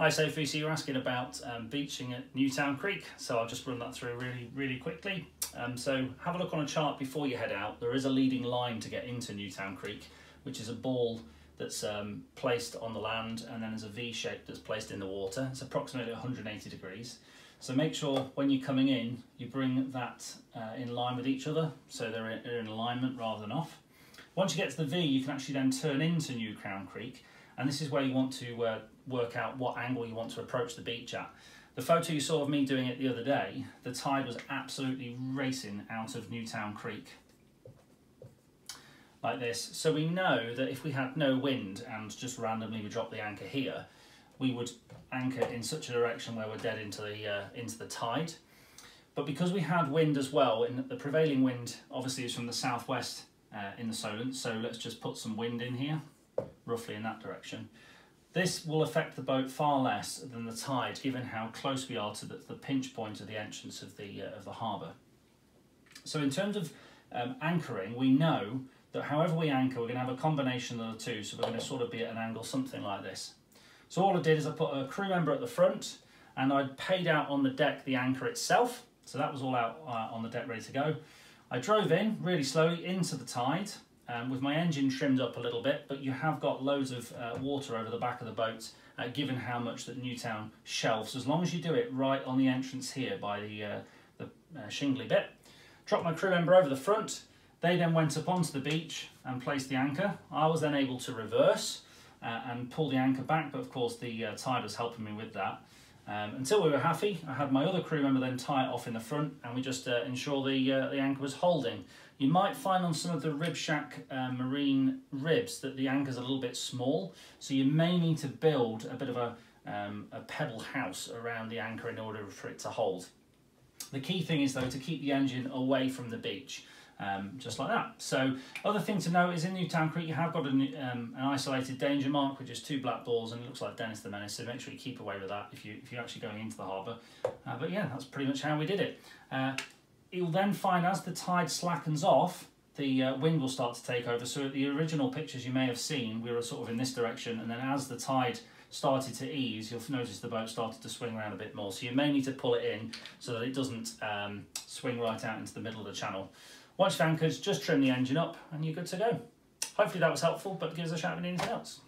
Hi Sophie, so you're asking about beaching at Newtown Creek, so I'll just run that through really quickly. So have a look on a chart before you head out. There is a leading line to get into Newtown Creek, which is a ball that's placed on the land, and then there's a V shape that's placed in the water. It's approximately 180 degrees. So make sure when you're coming in, you bring that in line with each other, so they're in alignment rather than off. Once you get to the V, you can actually then turn into Newtown Creek, and this is where you want to work out what angle you want to approach the beach at. The photo you saw of me doing it the other day, the tide was absolutely racing out of Newtown Creek, like this. So we know that if we had no wind and just randomly we dropped the anchor here, we would anchor in such a direction where we're dead into the tide. But because we had wind as well, and the prevailing wind obviously is from the southwest in the Solent, so let's just put some wind in here, roughly in that direction. This will affect the boat far less than the tide, given how close we are to the pinch point of the entrance of the harbour. So in terms of anchoring, we know that however we anchor, we're going to have a combination of the two, so we're going to sort of be at an angle something like this. So all I did is I put a crew member at the front, and I paid out on the deck the anchor itself, so that was all out on the deck ready to go. I drove in really slowly into the tide, with my engine trimmed up a little bit, but you have got loads of water over the back of the boat, given how much that Newtown shelves. As long as you do it right on the entrance here by the shingly bit. Dropped my crew member over the front. They then went up onto the beach and placed the anchor. I was then able to reverse and pull the anchor back, but of course the tide was helping me with that. Until we were happy, I had my other crew member then tie it off in the front, and we just ensure the anchor was holding. You might find on some of the Rib Shack marine ribs that the anchor's a little bit small, so you may need to build a bit of a pebble house around the anchor in order for it to hold. The key thing is though to keep the engine away from the beach. Just like that. So other thing to note is in Newtown Creek you have got an isolated danger mark with just 2 black balls, and it looks like Dennis the Menace, so make sure you keep away with that if you're actually going into the harbour. But yeah, that's pretty much how we did it. You'll then find as the tide slackens off, the wind will start to take over. So at the original pictures you may have seen, we were sort of in this direction, and then as the tide started to ease, you'll notice the boat started to swing around a bit more. So you may need to pull it in so that it doesn't swing right out into the middle of the channel. Once you've anchored, just trim the engine up and you're good to go. Hopefully that was helpful, but give us a shout if you need anything else.